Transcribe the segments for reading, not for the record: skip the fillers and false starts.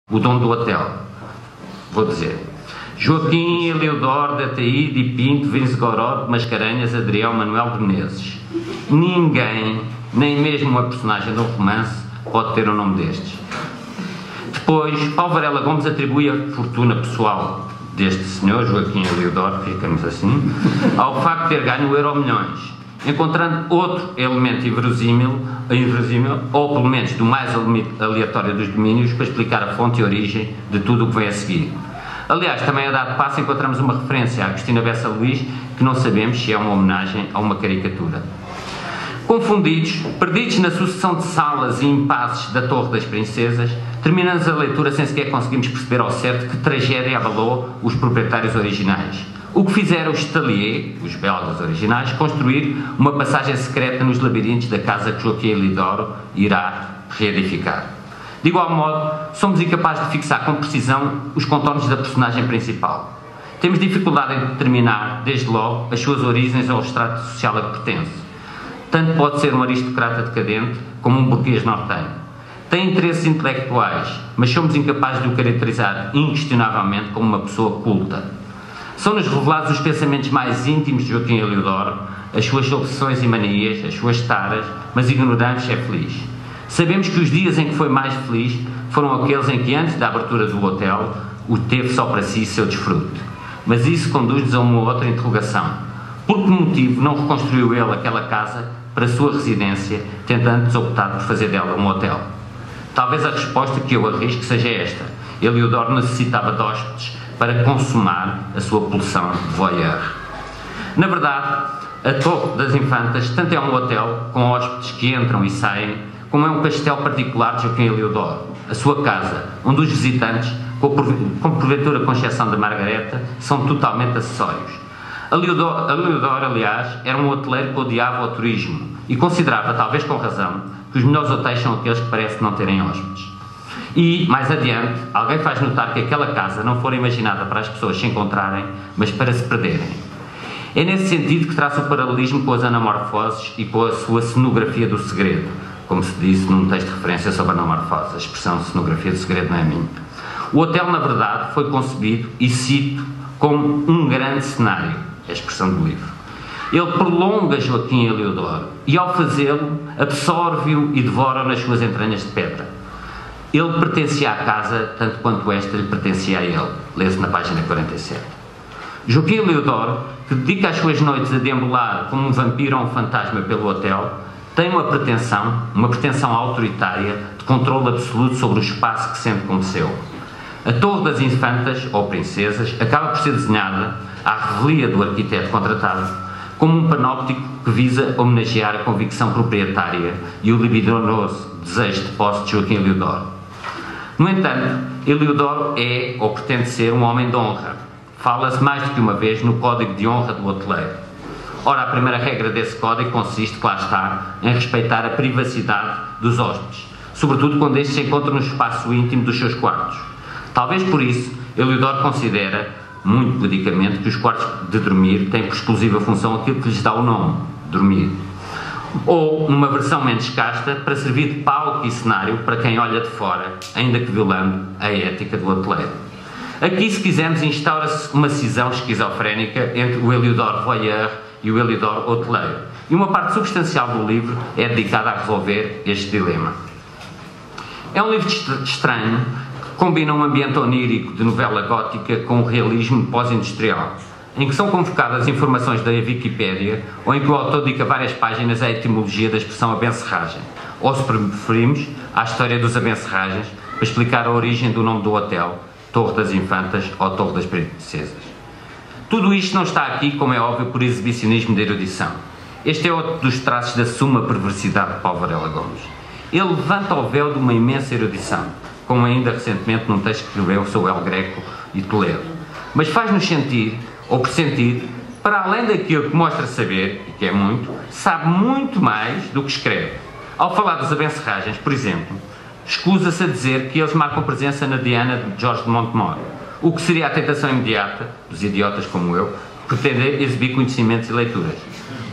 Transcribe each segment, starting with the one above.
o dono do hotel. Vou dizer: Joaquim Eliodoro de Ataíde e Pinto Vinsgorod de Mascarenhas Adrião Manuel de Menezes. Ninguém, nem mesmo uma personagem de um romance, pode ter um nome destes. Depois, Paulo Varela Gomes atribui a fortuna pessoal deste senhor, Joaquim Eliodoro, ficamos assim, ao facto de ter ganho o Euromilhões, encontrando outro elemento inverosímil, ou pelo menos do mais aleatório dos domínios, para explicar a fonte e origem de tudo o que vem a seguir. Aliás, também a dado passo encontramos uma referência a Agostina Bessa Luís, que não sabemos se é uma homenagem a uma caricatura. Confundidos, perdidos na sucessão de salas e impasses da Torre das Princesas, terminamos a leitura sem sequer conseguirmos perceber ao certo que tragédia abalou os proprietários originais. O que fizeram os Stalier, os belgas originais, construir uma passagem secreta nos labirintos da casa que Joaquim Eliodoro irá reedificar. De igual modo, somos incapazes de fixar com precisão os contornos da personagem principal. Temos dificuldade em determinar, desde logo, as suas origens ou o estrato social a que pertence. Tanto pode ser um aristocrata decadente como um burguês norteiro. Tem interesses intelectuais, mas somos incapazes de o caracterizar inquestionavelmente como uma pessoa culta. São-nos revelados os pensamentos mais íntimos de Joaquim Eliodoro, as suas obsessões e manias, as suas taras, mas ignoramos se é feliz. Sabemos que os dias em que foi mais feliz foram aqueles em que, antes da abertura do hotel, o teve só para si seu desfrute. Mas isso conduz-nos a uma outra interrogação. Por que motivo não reconstruiu ele aquela casa para a sua residência, tendo antes optado por fazer dela um hotel? Talvez a resposta que eu arrisco seja esta: Eliodoro necessitava de hóspedes para consumar a sua pulsão de voyeur. Na verdade, a Torre das Infantas tanto é um hotel com hóspedes que entram e saem, como é um castelo particular de Joaquim Eliodoro, a sua casa, onde os visitantes, com porventura com exceção da Margareta, são totalmente acessórios. Eliodoro, aliás, era um hoteleiro que odiava o turismo e considerava, talvez com razão, que os melhores hotéis são aqueles que parecem não terem hóspedes. E, mais adiante, alguém faz notar que aquela casa não fora imaginada para as pessoas se encontrarem, mas para se perderem. É nesse sentido que traça o paralelismo com as anamorfoses e com a sua cenografia do segredo, como se disse num texto de referência sobre anamorfose. A expressão cenografia do segredo não é minha. O hotel, na verdade, foi concebido, e cito, como um grande cenário, é a expressão do livro. Ele prolonga Joaquim Eliodoro e, ao fazê-lo, absorve-o e devora-o nas suas entranhas de pedra. Ele pertencia à casa tanto quanto esta lhe pertencia a ele, lê-se na página 47. Joaquim Eliodoro, que dedica as suas noites a deambular como um vampiro ou um fantasma pelo hotel, tem uma pretensão autoritária de controle absoluto sobre o espaço que sente como seu. A Torre das Infantas, ou Princesas, acaba por ser desenhada, à revelia do arquiteto contratado, como um panóptico que visa homenagear a convicção proprietária e o libidinoso desejo de posse de Joaquim Eliodoro. No entanto, Eliodoro é, ou pretende ser, um homem de honra. Fala-se mais do que uma vez no código de honra do hoteleiro. Ora, a primeira regra desse código consiste, claro está, em respeitar a privacidade dos hóspedes, sobretudo quando estes se encontram no espaço íntimo dos seus quartos. Talvez por isso, Eliodoro considera, muito pudicamente, que os quartos de dormir têm por exclusiva função aquilo que lhes dá o nome, dormir. Ou, numa versão menos casta, para servir de palco e cenário para quem olha de fora, ainda que violando a ética do hoteleiro. Aqui, se quisermos, instaura-se uma cisão esquizofrénica entre o Eliodoro voyeur e o Eliodoro hoteleiro. E uma parte substancial do livro é dedicada a resolver este dilema. É um livro estranho, que combina um ambiente onírico de novela gótica com o realismo pós-industrial, em que são convocadas informações da Wikipédia, ou em que o autor dedica várias páginas à etimologia da expressão abencerragem, ou, se preferimos, à história dos abencerragens, para explicar a origem do nome do hotel, Torre das Infantas ou Torre das Princesas. Tudo isto não está aqui, como é óbvio, por exibicionismo de erudição. Este é outro dos traços da suma perversidade de Paulo Varela Gomes. Ele levanta o véu de uma imensa erudição, como ainda recentemente num texto que escreveu sobre El Greco e Toledo. Mas faz-nos sentir, ou pressentir, para além daquilo que mostra saber, e que é muito, sabe muito mais do que escreve. Ao falar das abencerragens, por exemplo, escusa-se a dizer que eles marcam presença na Diana de Jorge de Montemor, o que seria a tentação imediata, dos idiotas como eu, pretender exibir conhecimentos e leituras.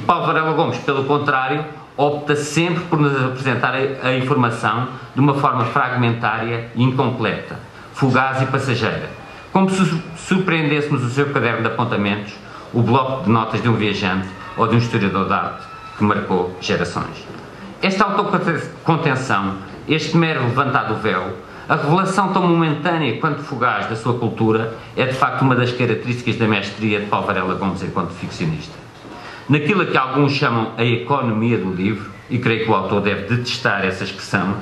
Paulo Varela Gomes, pelo contrário, opta sempre por nos apresentar a informação de uma forma fragmentária e incompleta, fugaz e passageira. Como se surpreendêssemos o seu caderno de apontamentos, o bloco de notas de um viajante ou de um historiador de arte que marcou gerações. Esta autocontenção, este mero levantar do véu, a revelação tão momentânea quanto fugaz da sua cultura é de facto uma das características da mestria de Paulo Varela Gomes enquanto ficcionista. Naquilo que alguns chamam a economia do livro, e creio que o autor deve detestar essa expressão,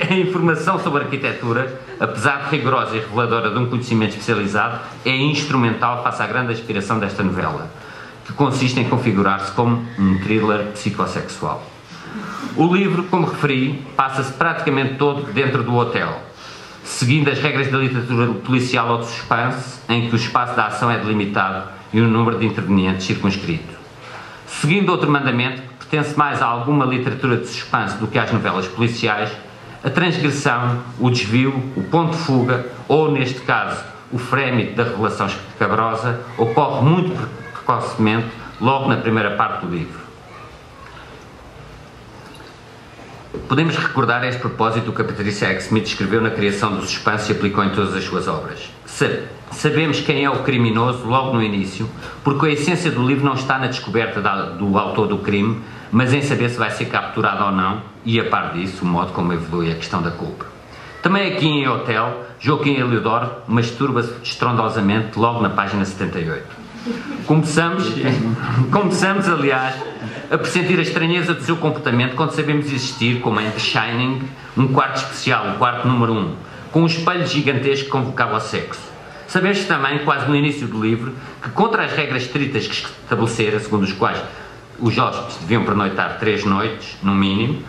a informação sobre arquitetura, apesar de rigorosa e reveladora de um conhecimento especializado, é instrumental face à grande aspiração desta novela, que consiste em configurar-se como um thriller psicossexual. O livro, como referi, passa-se praticamente todo dentro do hotel, seguindo as regras da literatura policial ou de suspense, em que o espaço da ação é delimitado e o número de intervenientes circunscrito. Seguindo outro mandamento, que pertence mais a alguma literatura de suspense do que às novelas policiais, a transgressão, o desvio, o ponto de fuga, ou, neste caso, o frémito da revelação escabrosa, ocorre muito precocemente, logo na primeira parte do livro. Podemos recordar a este propósito o que a Patricia Highsmith escreveu na criação do suspense e aplicou em todas as suas obras. Sabemos quem é o criminoso logo no início, porque a essência do livro não está na descoberta do autor do crime, mas em saber se vai ser capturado ou não, e a par disso, o modo como evolui a questão da culpa. Também aqui em Hotel, Joaquim Eliodoro masturba-se estrondosamente logo na página 78. Começamos, aliás, a pressentir a estranheza do seu comportamento quando sabemos existir, como em The Shining, um quarto especial, o quarto número 1, com um espelho gigantesco que convocava ao sexo. Sabemos também, quase no início do livro, que contra as regras estritas que estabelecera, segundo as quais os hóspedes deviam pernoitar 3 noites, no mínimo,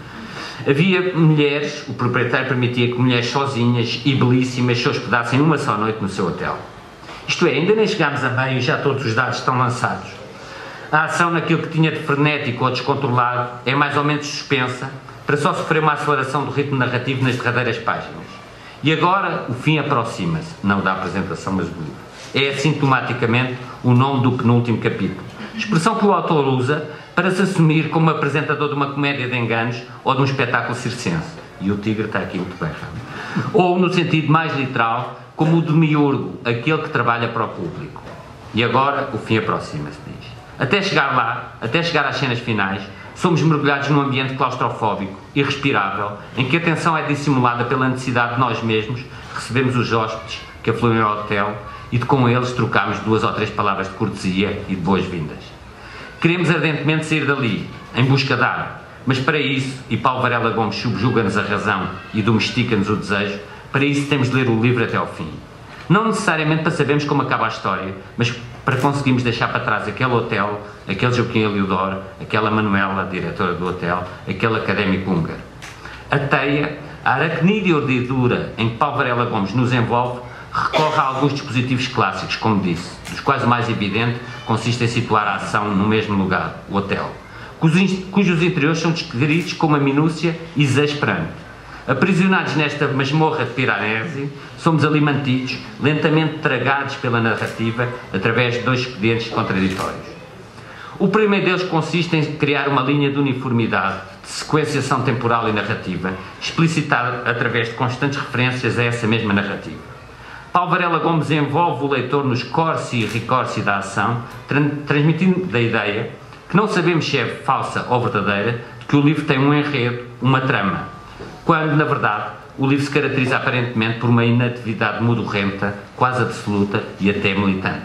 havia mulheres, o proprietário permitia que mulheres sozinhas e belíssimas se hospedassem uma só noite no seu hotel. Isto é, ainda nem chegámos a meio e já todos os dados estão lançados. A ação naquilo que tinha de frenético ou descontrolado é mais ou menos suspensa, para só sofrer uma aceleração do ritmo narrativo nas derradeiras páginas. E agora o fim aproxima-se, não da apresentação, mas do livro. É assintomaticamente o nome do penúltimo capítulo. Expressão que o autor usa para se assumir como apresentador de uma comédia de enganos ou de um espetáculo circense. E o tigre está aqui muito bem. Ou, no sentido mais literal, como o demiurgo, aquele que trabalha para o público. E agora o fim aproxima-se, diz. Até chegar lá, até chegar às cenas finais, somos mergulhados num ambiente claustrofóbico, irrespirável, em que a tensão é dissimulada pela necessidade de nós mesmos recebemos os hóspedes que afluem ao hotel e de com eles trocamos 2 ou 3 palavras de cortesia e de boas-vindas. Queremos ardentemente sair dali, em busca de ar, mas para isso, e Paulo Varela Gomes subjuga-nos a razão e domestica-nos o desejo, para isso temos de ler o livro até ao fim. Não necessariamente para sabermos como acaba a história, mas para conseguirmos deixar para trás aquele hotel, aquele Joaquim Eliodoro, aquela Manuela, diretora do hotel, aquele académico húngaro. A teia, a aracnídea urdidura em que Paulo Varela Gomes nos envolve, recorre a alguns dispositivos clássicos, como disse, dos quais o mais evidente consiste em situar a ação no mesmo lugar, o hotel, cujos interiores são descritos com uma minúcia exasperante. Aprisionados nesta masmorra de Piranesi, somos ali mantidos, lentamente tragados pela narrativa, através de 2 expedientes contraditórios. O primeiro deles consiste em criar uma linha de uniformidade, de sequenciação temporal e narrativa, explicitada através de constantes referências a essa mesma narrativa. Paulo Varela Gomes envolve o leitor nos corsi e ricorsi da ação, transmitindo a ideia, que não sabemos se é falsa ou verdadeira, de que o livro tem um enredo, uma trama, quando, na verdade, o livro se caracteriza aparentemente por uma inatividade modorrenta, quase absoluta e até militante.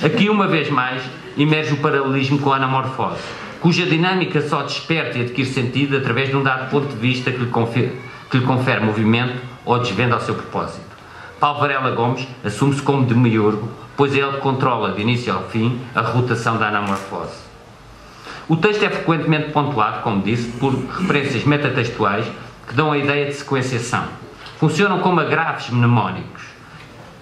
Aqui, uma vez mais, emerge o paralelismo com a anamorfose, cuja dinâmica só desperta e adquire sentido através de um dado ponto de vista que lhe confere movimento ou desvenda ao seu propósito. Paulo Varela Gomes assume-se como demiurgo, pois é ele que controla, de início ao fim, a rotação da anamorfose. O texto é frequentemente pontuado, como disse, por referências metatextuais que dão a ideia de sequenciação. Funcionam como agrafos mnemónicos.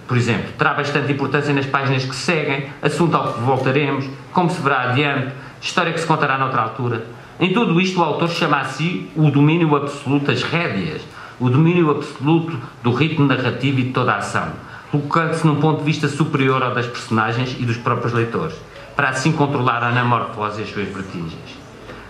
Por exemplo, terá bastante importância nas páginas que seguem, assunto ao que voltaremos, como se verá adiante, história que se contará noutra altura. Em tudo isto, o autor chama a si o domínio absoluto das rédeas, o domínio absoluto do ritmo narrativo e de toda a ação, colocando-se num ponto de vista superior ao das personagens e dos próprios leitores, para assim controlar a anamorfose e as suas vertigens.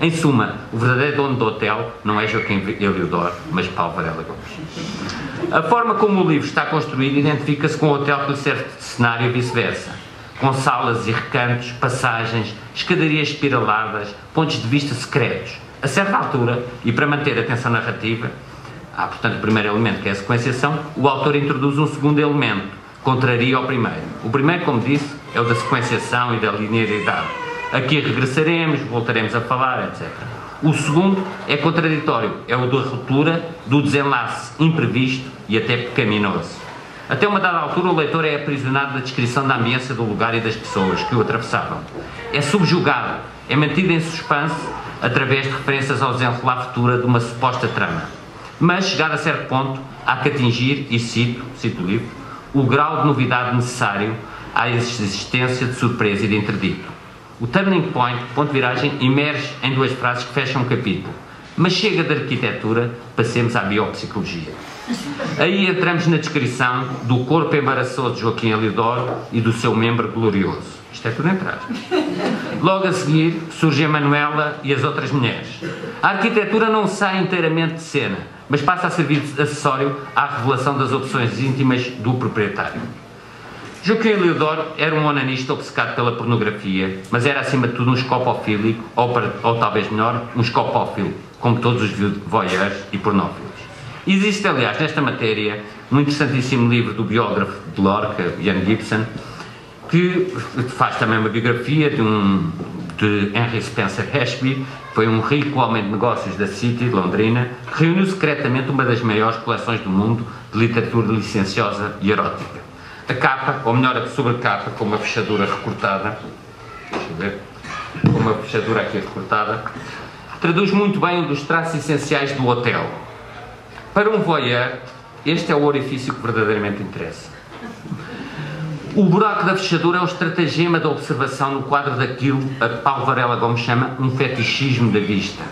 Em suma, o verdadeiro dono do hotel não é Joaquim Eliodoro, mas Paulo Varela Gomes. A forma como o livro está construído identifica-se com o hotel que lhe serve de cenário e vice-versa, com salas e recantos, passagens, escadarias espiraladas, pontos de vista secretos. A certa altura, e para manter a tensão narrativa, há, portanto, o primeiro elemento, que é a sequenciação, o autor introduz um segundo elemento, contraria ao primeiro. O primeiro, como disse, é o da sequenciação e da linearidade. Aqui regressaremos, voltaremos a falar, etc. O segundo é contraditório, é o da ruptura, do desenlace imprevisto e até pecaminoso. Até uma dada altura, o leitor é aprisionado da descrição da ambiência do lugar e das pessoas que o atravessavam. É subjugado, é mantido em suspense através de referências ao desenrolar futura de uma suposta trama. Mas, chegado a certo ponto, há que atingir, e cito o livro, o grau de novidade necessário à existência de surpresa e de interdito. O turning point, ponto de viragem, emerge em duas frases que fecham um capítulo. Mas chega da arquitetura, passemos à biopsicologia. Aí entramos na descrição do corpo embaraçoso de Joaquim Eliodoro e do seu membro glorioso. Isto é tudo entrar. Logo a seguir surge a Manuela e as outras mulheres. A arquitetura não sai inteiramente de cena, mas passa a servir de acessório à revelação das opções íntimas do proprietário. Joaquim Eliodoro era um onanista obcecado pela pornografia, mas era acima de tudo um escopofílico, ou talvez melhor, um escopófilo, como todos os voyeurs e pornófilos. Existe, aliás, nesta matéria, um interessantíssimo livro do biógrafo de Lorca, Ian Gibson, que faz também uma biografia de Henry Spencer Ashby, que foi um rico homem de negócios da City, de Londrina, que reuniu secretamente uma das maiores coleções do mundo de literatura licenciosa e erótica. A capa, ou melhor, a sobrecapa, com uma fechadura recortada, deixa eu ver, com uma fechadura aqui recortada, traduz muito bem um dos traços essenciais do hotel. Para um voyeur, este é o orifício que verdadeiramente interessa. O buraco da fechadura é o estratagema da observação no quadro daquilo a que Paulo Varela Gomes chama um fetichismo da vista,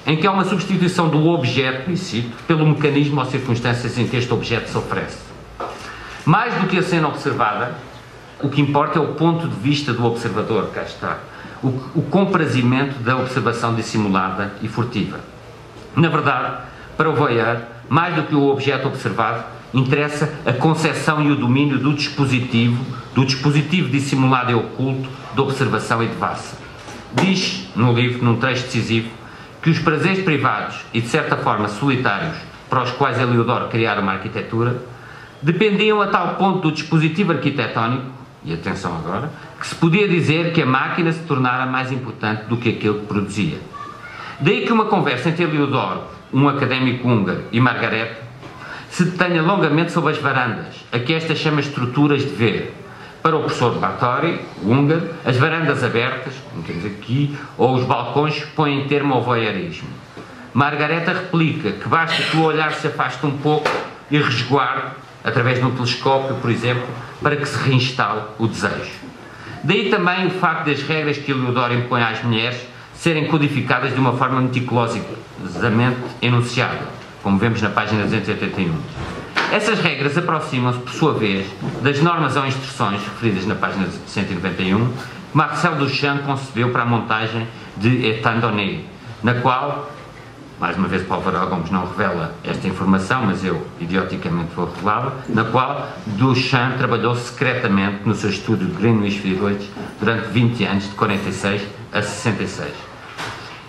em que há uma substituição do objeto, e cito, pelo mecanismo ou circunstâncias em que este objeto se oferece. Mais do que a cena observada, o que importa é o ponto de vista do observador, cá está, o comprazimento da observação dissimulada e furtiva. Na verdade, para o voyeur, mais do que o objeto observado, interessa a concepção e o domínio do dispositivo dissimulado e oculto de observação e devassa. Diz no livro, num trecho decisivo, que os prazeres privados e de certa forma solitários para os quais Eliodoro criara uma arquitetura dependiam a tal ponto do dispositivo arquitetónico, e atenção agora, que se podia dizer que a máquina se tornara mais importante do que aquilo que produzia. Daí que uma conversa entre Eliodoro, um académico húngaro, e Margarete se detenha longamente sobre as varandas, a que esta chama estruturas de ver. Para o professor Báthory, o húngaro, as varandas abertas, como temos aqui, ou os balcões põem termo ao voyeurismo. Margareta replica que basta que o olhar se afaste um pouco e resguarde, através de um telescópio, por exemplo, para que se reinstale o desejo. Daí também o facto das regras que Eliodoro impõe às mulheres serem codificadas de uma forma meticulosamente enunciada, como vemos na página 281. Essas regras aproximam-se, por sua vez, das normas ou instruções referidas na página 191, que Marcel Duchamp concebeu para a montagem de Étant donné, na qual, mais uma vez Paulo Varela Gomes não revela esta informação, mas eu idioticamente vou revelá-la, na qual Duchamp trabalhou secretamente no seu estúdio de Greenwich Village durante 20 anos, de 46 a 66.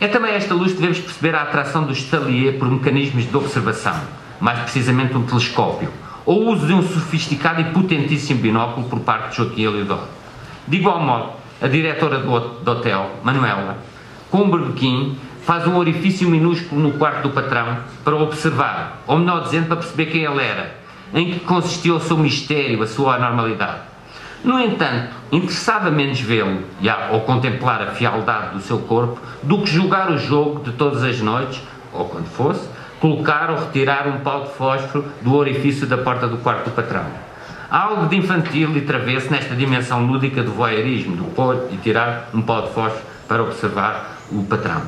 É também a esta luz que devemos perceber a atração do Stalier por mecanismos de observação, mais precisamente um telescópio, ou o uso de um sofisticado e potentíssimo binóculo por parte de Joaquim Eliodoro. De igual modo, a diretora do hotel, Manuela, com um berbequim, faz um orifício minúsculo no quarto do patrão para observar, ou melhor dizendo, para perceber quem ele era, em que consistia o seu mistério, a sua anormalidade. No entanto, interessava menos vê-lo ou contemplar a fialdade do seu corpo do que jogar o jogo de todas as noites, ou quando fosse, colocar ou retirar um pau de fósforo do orifício da porta do quarto do patrão. Há algo de infantil e travesso nesta dimensão lúdica do voyeurismo, do pôr e tirar um pau de fósforo para observar o patrão.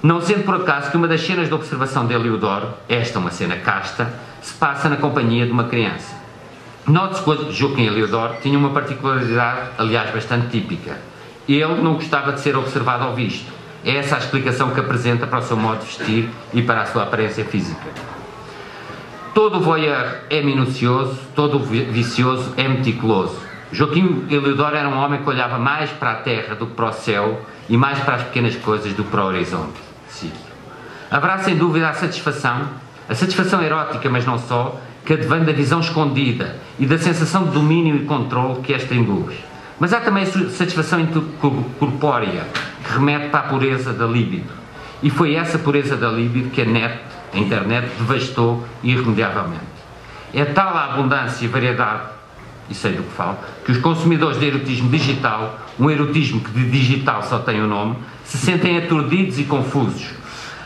Não sendo por acaso que uma das cenas de observação de Eliodoro, esta uma cena casta, se passa na companhia de uma criança. Note-se que Joaquim Eliodoro tinha uma particularidade, aliás, bastante típica. Ele não gostava de ser observado ou visto. É essa a explicação que apresenta para o seu modo de vestir e para a sua aparência física. Todo o voyeur é minucioso, todo o vicioso é meticuloso. Joaquim Eliodoro era um homem que olhava mais para a terra do que para o céu e mais para as pequenas coisas do que para o horizonte. Sim. Haverá sem dúvida a satisfação erótica, mas não só, que advém da visão escondida e da sensação de domínio e controle que esta induz. Mas há também a satisfação corpórea, que remete para a pureza da libido. E foi essa pureza da libido que a internet devastou irremediavelmente. É tal a abundância e variedade, e sei do que falo, que os consumidores de erotismo digital, um erotismo que de digital só tem o nome, se sentem aturdidos e confusos.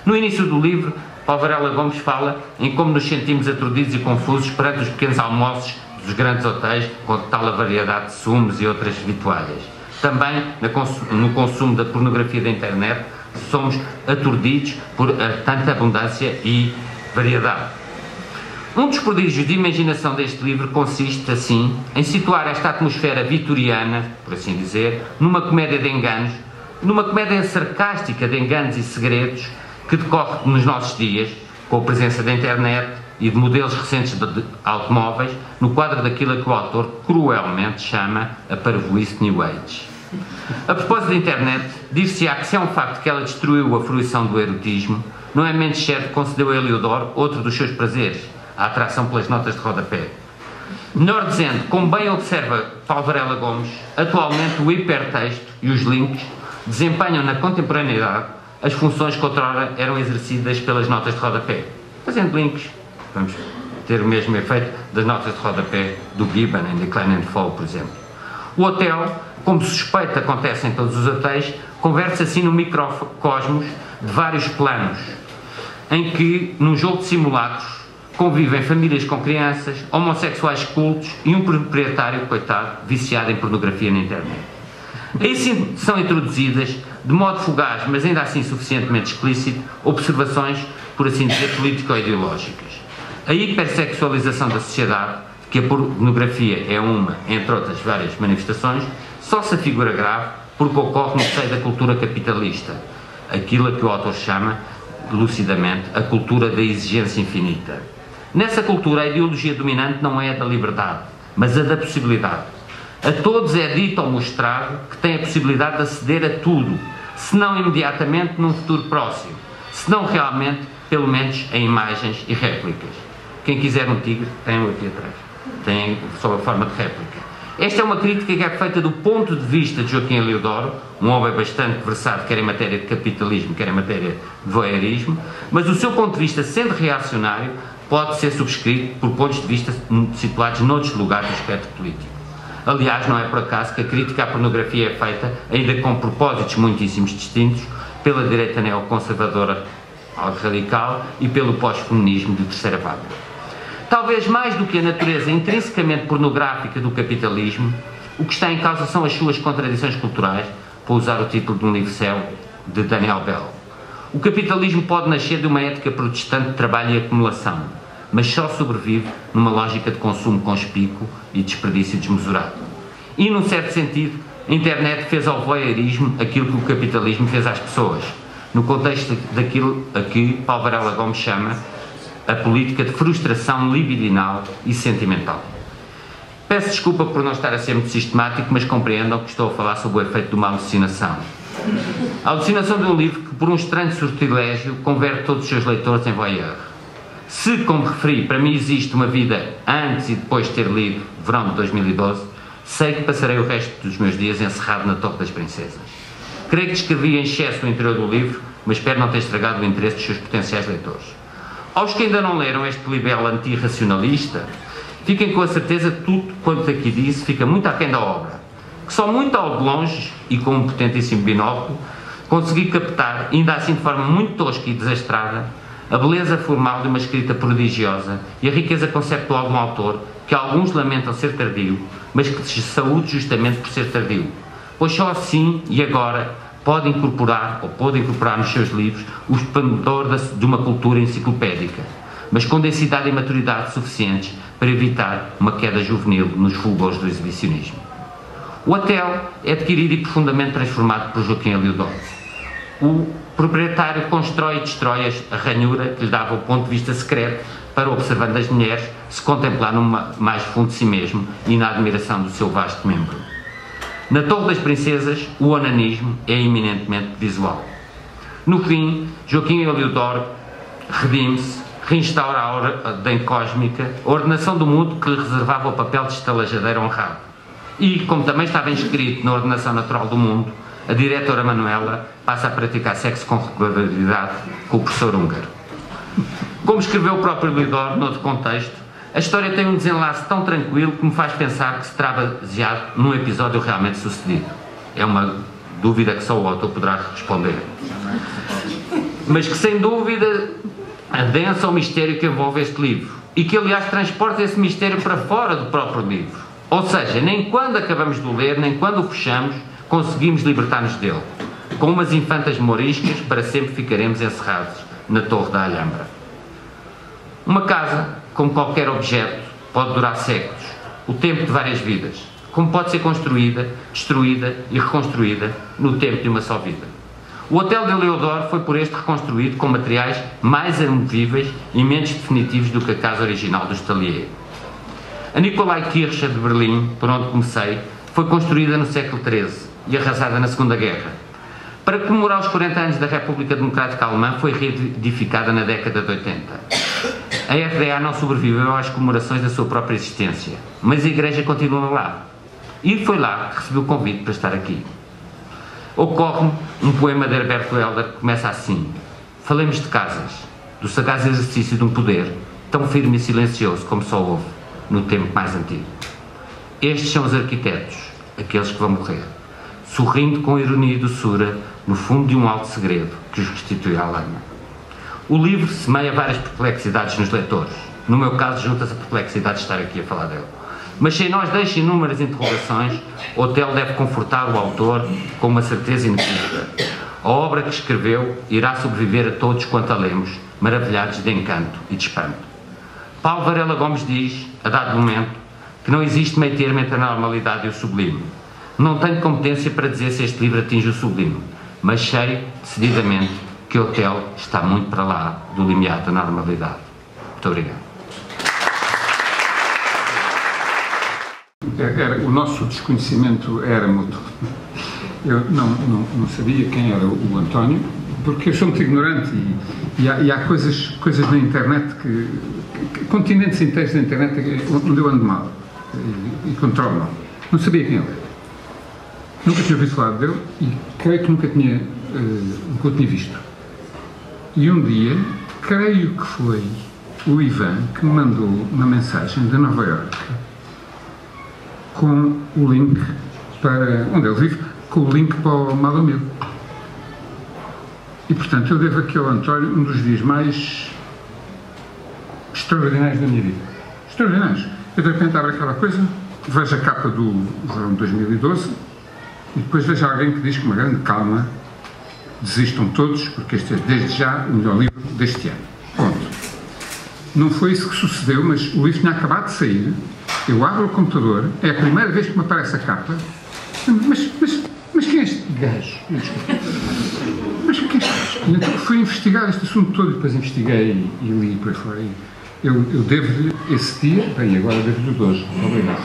No início do livro, Paulo Varela Gomes fala em como nos sentimos aturdidos e confusos perante os pequenos almoços dos grandes hotéis com tal a variedade de sumos e outras vitualhas. Também no consumo da pornografia da internet somos aturdidos por tanta abundância e variedade. Um dos prodígios de imaginação deste livro consiste, assim, em situar esta atmosfera vitoriana, por assim dizer, numa comédia de enganos, numa comédia sarcástica de enganos e segredos que decorre nos nossos dias, com a presença da internet e de modelos recentes de automóveis, no quadro daquilo que o autor cruelmente chama a parvoíce New Age. A propósito da internet, dir-se-á que se é um facto que ela destruiu a fruição do erotismo, não é menos certo que concedeu a Eliodoro outro dos seus prazeres, a atração pelas notas de rodapé. Melhor dizendo, como bem observa Paulo Varela Gomes, atualmente o hipertexto e os links desempenham na contemporaneidade as funções que outrora eram exercidas pelas notas de rodapé. Fazendo links, vamos ter o mesmo efeito das notas de rodapé do Gibbon em Decline and Fall, por exemplo. O hotel, como suspeito acontece em todos os hotéis, converte-se assim no microcosmos de vários planos, em que, num jogo de simulacros, convivem famílias com crianças, homossexuais cultos e um proprietário, coitado, viciado em pornografia na internet. Aí sim são introduzidas, de modo fugaz, mas ainda assim suficientemente explícito, observações, por assim dizer, político-ideológicas. A hipersexualização da sociedade, que a pornografia é uma, entre outras várias manifestações, só se afigura grave porque ocorre no seio da cultura capitalista, aquilo a que o autor chama, lucidamente, a cultura da exigência infinita. Nessa cultura, a ideologia dominante não é a da liberdade, mas a da possibilidade. A todos é dito ou mostrado que têm a possibilidade de aceder a tudo, se não imediatamente num futuro próximo, se não realmente, pelo menos, em imagens e réplicas. Quem quiser um tigre, tem-o aqui atrás. Tem sob a forma de réplica. Esta é uma crítica que é feita do ponto de vista de Joaquim Eliodoro, um homem bastante versado quer em matéria de capitalismo, quer em matéria de voyeurismo, mas o seu ponto de vista, sendo reacionário, pode ser subscrito por pontos de vista situados noutros lugares do espectro político. Aliás, não é por acaso que a crítica à pornografia é feita, ainda com propósitos muitíssimos distintos, pela direita neoconservadora radical e pelo pós-feminismo de terceira vaga. Talvez mais do que a natureza intrinsecamente pornográfica do capitalismo, o que está em causa são as suas contradições culturais, para usar o título de um livro célebre de Daniel Bell. O capitalismo pode nascer de uma ética protestante de trabalho e acumulação, mas só sobrevive numa lógica de consumo conspícuo e desperdício desmesurado. E, num certo sentido, a internet fez ao voyeurismo aquilo que o capitalismo fez às pessoas, no contexto daquilo a que Paulo Varela Gomes chama a política de frustração libidinal e sentimental. Peço desculpa por não estar a ser muito sistemático, mas compreendam que estou a falar sobre o efeito de uma alucinação. A alucinação de um livro que, por um estranho sortilégio, converte todos os seus leitores em voyeur. Se, como referi, para mim existe uma vida antes e depois de ter lido Verão de 2012, sei que passarei o resto dos meus dias encerrado na Torre das Princesas. Creio que descrevi em excesso o interior do livro, mas espero não ter estragado o interesse dos seus potenciais leitores. Aos que ainda não leram este libelo antirracionalista, fiquem com a certeza que tudo quanto aqui disse fica muito aquém da obra, que só muito ao de longe e com um potentíssimo binóculo consegui captar, ainda assim de forma muito tosca e desastrada, a beleza formal de uma escrita prodigiosa e a riqueza conceptual de um autor que alguns lamentam ser tardio, mas que se saúde justamente por ser tardio, pois só assim e agora pode incorporar nos seus livros o esplendor de uma cultura enciclopédica, mas com densidade e maturidade suficientes para evitar uma queda juvenil nos fulgores do exibicionismo. O hotel é adquirido e profundamente transformado por Joaquim Eliodoro. o proprietário constrói e destrói a ranhura que lhe dava o ponto de vista secreto para, observando as mulheres, se contemplar no mais fundo de si mesmo e na admiração do seu vasto membro. Na Torre das Princesas, o onanismo é eminentemente visual. No fim, Joaquim Heliodoro redime-se, reinstaura a ordem cósmica, a ordenação do mundo que lhe reservava o papel de estalajadeiro honrado. E, como também estava inscrito na ordenação natural do mundo, a diretora Manuela passa a praticar sexo com regularidade com o professor húngaro. Como escreveu o próprio Heliodoro, noutro contexto, a história tem um desenlace tão tranquilo que me faz pensar que se terá baseado num episódio realmente sucedido. É uma dúvida que só o autor poderá responder. Mas que, sem dúvida, adensa o mistério que envolve este livro e que, aliás, transporta esse mistério para fora do próprio livro. Ou seja, nem quando acabamos de o ler, nem quando o fechamos, conseguimos libertar-nos dele. Com umas infantas moriscas, para sempre ficaremos encerrados na Torre da Alhambra. Uma casa, como qualquer objeto, pode durar séculos, o tempo de várias vidas, como pode ser construída, destruída e reconstruída no tempo de uma só vida. O Hotel de Heliodoro foi por este reconstruído com materiais mais amovíveis e menos definitivos do que a casa original do Stalier. A Nikolaikirche de Berlim, por onde comecei, foi construída no século XIII e arrasada na Segunda Guerra. Para comemorar os 40 anos da República Democrática Alemã, foi reedificada na década de 80. A RDA não sobreviveu às comemorações da sua própria existência, mas a Igreja continua lá. E foi lá que recebi o convite para estar aqui. Ocorre-me um poema de Herberto Helder que começa assim: falemos de casas, do sagaz exercício de um poder tão firme e silencioso como só houve no tempo mais antigo. Estes são os arquitetos, aqueles que vão morrer, sorrindo com ironia e doçura no fundo de um alto segredo que os restitui à lama. O livro semeia várias perplexidades nos leitores. No meu caso, junta-se a perplexidade de estar aqui a falar dele. Mas se nós deixa inúmeras interrogações, o Hotel deve confortar o autor com uma certeza inequívoca. A obra que escreveu irá sobreviver a todos quanto a lemos, maravilhados de encanto e de espanto. Paulo Varela Gomes diz, a dado momento, que não existe meio termo entre a normalidade e o sublime. Não tenho competência para dizer se este livro atinge o sublime, mas sei, decididamente, que o Hotel está muito para lá do limiar da normalidade. Muito obrigado. O nosso desconhecimento era mútuo. Eu não sabia quem era o António, porque eu sou muito ignorante e há coisas na internet continentes inteiros da internet onde eu ando mal e controlo mal. Não sabia quem ele era. Nunca tinha ouvido falar dele e creio que nunca o tinha visto. E um dia, creio que foi o Ivan que me mandou uma mensagem de Nova Iorque com o link para onde ele vive, com o link para o Malamil. E portanto eu devo aqui ao António um dos dias mais extraordinários da minha vida. Extraordinários. Eu de repente abro aquela coisa, vejo a capa do verão de 2012 e depois vejo alguém que diz com uma grande calma: desistam todos, porque este é desde já o melhor livro deste ano. Ponto. Não foi isso que sucedeu, mas o livro tinha acabado de sair. Eu abro o computador, é a primeira vez que me aparece a capa. Mas quem é este gajo? Mas quem é este gajo? Então fui investigar este assunto todo e depois investiguei e li por aí fora. Eu devo-lhe esse dia, bem, agora devo-lhe hoje. Obrigado.